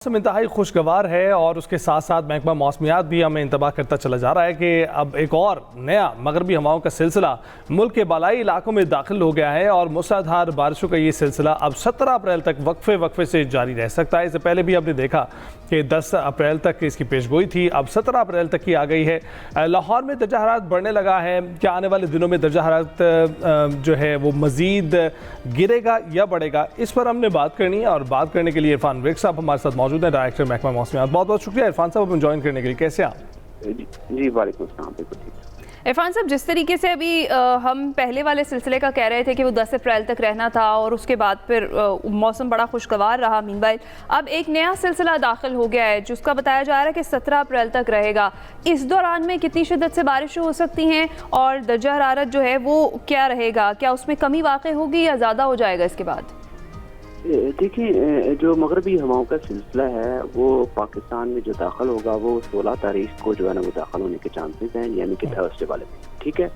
मौसम इंतहाई खुशगवार है और उसके साथ साथ महकमा मौसमियात भी हमें इंतबाह करता चला जा रहा है कि अब एक और नया मगरबी हवाओं का सिलसिला मुल्क के बालाई इलाकों में दाखिल हो गया है और मूसलाधार बारिशों का ये सिलसिला अब 17 अप्रैल तक वक्फे से जारी रह सकता है। इससे पहले भी हमने देखा कि 10 अप्रैल तक इसकी पेशगोई थी, अब 17 अप्रैल तक की आ गई है। लाहौर में दर्जा हरारत बढ़ने लगा है, क्या आने वाले दिनों में दर्जा हरारत जो है वो मज़ीद गिरेगा या बढ़ेगा, इस पर हमने बात करनी है। और बात करने के लिए इरफान विर्क साहब हमारे साथ मौजूद है, डायरेक्टर महकमा मौसमियात। बहुत बहुत शुक्रिया इरफान साहब हमें ज्वाइन करने के लिए। कैसे आप? जी वालेकुम अस्सलाम। इरफान साहब, जिस तरीके से अभी हम पहले वाले सिलसिले का कह रहे थे कि वो 10 अप्रैल तक रहना था और उसके बाद फिर मौसम बड़ा खुशगवार रहा, मीनवाइल अब एक नया सिलसिला दाखिल हो गया है जिसका बताया जा रहा है कि 17 अप्रैल तक रहेगा। इस दौरान में कितनी शिद्दत से बारिश हो सकती हैं और दर्जा हरारत जो है वो क्या रहेगा? क्या उसमें कमी वाक़ई होगी या ज़्यादा हो जाएगा इसके बाद? देखिए, जो मगरबी हवाओं का सिलसिला है वो पाकिस्तान में जो दाखिल होगा वो 16 तारीख को जो है ना वो दाखिल होने के चांसेस हैं, यानी कि थर्सडे वाले दिन। ठीक है।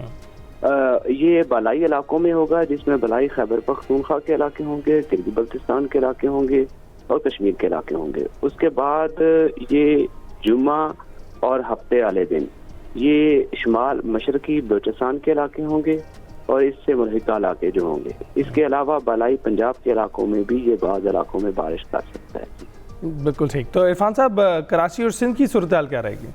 ये बालाई इलाकों में होगा जिसमें बालाई खैबर पख्तूनख्वा के इलाके होंगे, गिलगित बल्तिस्तान के इलाके होंगे और कश्मीर के इलाके होंगे। उसके बाद ये जुम्मा और हफ्ते वाले दिन ये शुमाल मशरकी बलूचिस्तान के इलाके होंगे और इससे मुल्हिका इलाके जो होंगे। इसके अलावा बालाई पंजाब के इलाकों में भी ये बाज़ इलाकों में बारिश कर सकता है। बिल्कुल ठीक। तो इरफान साहब, कराची और सिंध की सूरत हाल क्या रहेगी?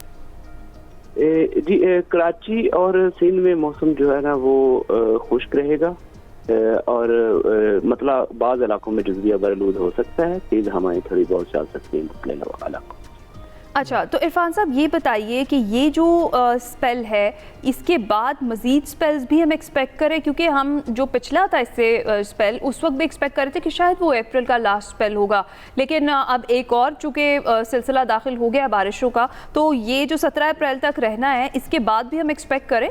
जी, कराची और सिंध में मौसम जो है ना वो खुश्क रहेगा और मतलब बाज़ इलाकों में जुज़विया बरलूद हो सकता है, तेज़ हवाएं थोड़ी बहुत चल सकती हैं मुख्तलिफ इलाकों। अच्छा, तो इरफान साहब ये बताइए कि ये जो स्पेल है इसके बाद मज़ीद स्पेल्स भी हम एक्सपेक्ट करें, क्योंकि हम जो पिछला था इससे स्पेल उस वक्त भी एक्सपेक्ट कर रहे थे कि शायद वो अप्रैल का लास्ट स्पेल होगा, लेकिन अब एक और चूँकि सिलसिला दाखिल हो गया बारिशों का, तो ये जो 17 अप्रैल तक रहना है इसके बाद भी हम एक्सपेक्ट करें?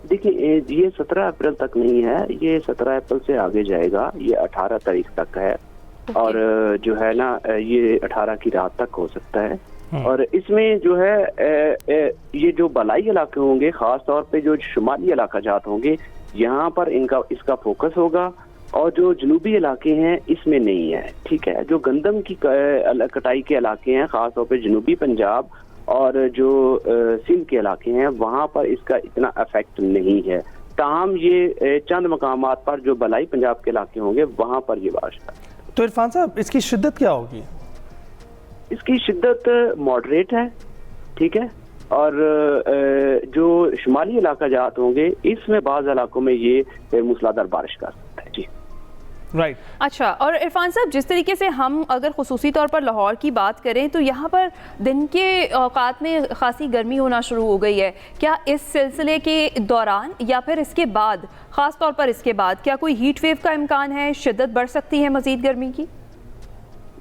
देखिए, ये 17 अप्रैल तक नहीं है, ये 17 अप्रैल से आगे जाएगा, ये 18 तारीख तक है। और जो है ना ये 18 की रात तक हो सकता है। और इसमें जो है ये जो बालाई इलाके होंगे, खास तौर पे जो शुमाली इलाका जात होंगे, यहाँ पर इसका फोकस होगा और जो जनूबी इलाके हैं इसमें नहीं है। ठीक है। जो गंदम की कटाई के इलाके हैं, खास तौर पे जनूबी पंजाब और जो सिंध के इलाके हैं, वहाँ पर इसका इतना इफेक्ट नहीं है। ताहम ये चंद मकामात पर जो बालाई पंजाब के इलाके होंगे वहाँ पर ये बारिश है। तो इरफान साहब, इसकी शिद्दत क्या होगी? इसकी शिद्दत मॉडरेट है। ठीक है। और जो शुमाली इलाका जात होंगे इसमें बाज़ इलाकों में ये मूसलाधार बारिश कर सकता है। जी राइट। अच्छा, और इरफान साहब, जिस तरीके से हम अगर खुसूसी तौर पर लाहौर की बात करें तो यहाँ पर दिन के औकात में खासी गर्मी होना शुरू हो गई है। क्या इस सिलसिले के दौरान या फिर इसके बाद, ख़ास तौर पर इसके बाद, क्या कोई हीट वेव का इम्कान है? शिद्दत बढ़ सकती है मज़ीद गर्मी की?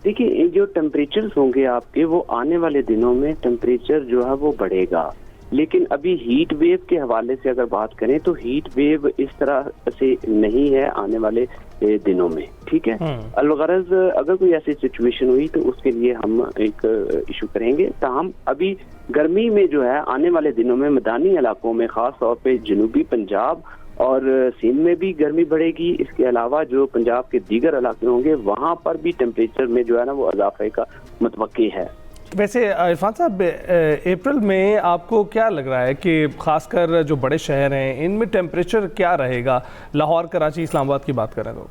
देखिए, जो टेम्परेचर्स होंगे आपके वो आने वाले दिनों में टेम्परेचर जो है वो बढ़ेगा, लेकिन अभी हीट वेव के हवाले से अगर बात करें तो हीट वेव इस तरह से नहीं है आने वाले दिनों में। ठीक है। अलगरज अगर कोई ऐसी सिचुएशन हुई तो उसके लिए हम एक इशू करेंगे। ताहम अभी गर्मी में जो है आने वाले दिनों में मैदानी इलाकों में, खास तौर पे जनूबी पंजाब और सिंध में भी गर्मी बढ़ेगी। इसके अलावा जो पंजाब के दीगर इलाके होंगे वहाँ पर भी टेम्परेचर में जो है ना वो इजाफे का मुतवक्की है। वैसे इरफान साहब, अप्रैल में आपको क्या लग रहा है कि खासकर जो बड़े शहर हैं इनमें टेम्परेचर क्या रहेगा? लाहौर, कराची, इस्लामाबाद की बात करें तो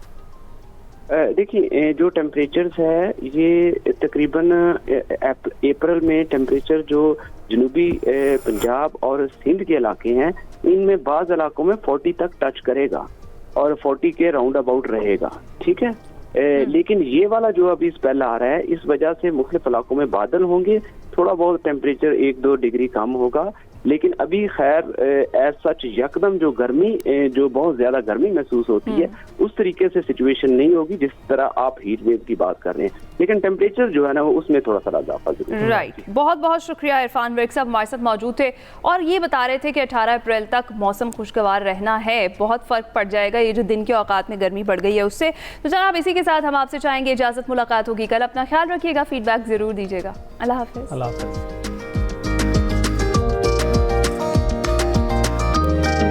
देखिए, जो टेम्परेचर्स है ये तकरीबन अप्रैल में टेम्परेचर जो जनूबी पंजाब और सिंध के इलाके हैं इनमें बाज़ इलाकों में 40 तक टच करेगा और 40 के राउंड अबाउट रहेगा। ठीक है। लेकिन ये वाला जो अभी स्पेल आ रहा है इस वजह से मुख्तलिफ इलाकों में बादल होंगे, थोड़ा बहुत टेम्परेचर 1-2 डिग्री कम होगा, लेकिन अभी खैर एज सच यकदम जो गर्मी जो बहुत ज्यादा गर्मी महसूस होती है उस तरीके से सिचुएशन नहीं होगी जिस तरह आप हीट वेव की बात कर रहे हैं, लेकिन टेम्परेचर जो है ना वो उसमें थोड़ा सा इजाफा जरूर है। राइट। बहुत बहुत शुक्रिया इरफान विर्क साहब हमारे साथ मौजूद थे और ये बता रहे थे कि 18 अप्रैल तक मौसम खुशगवार रहना है, बहुत फ़र्क पड़ जाएगा ये जो दिन के औकात में गर्मी बढ़ गई है उससे। तो जनाब, इसी के साथ हम आपसे चाहेंगे इजाज़त, मुलाकात होगी कल। अपना ख्याल रखिएगा, फीडबैक ज़रूर दीजिएगा। अल्लाह हाफ़िज़। अल्लाह हाफ़िज़।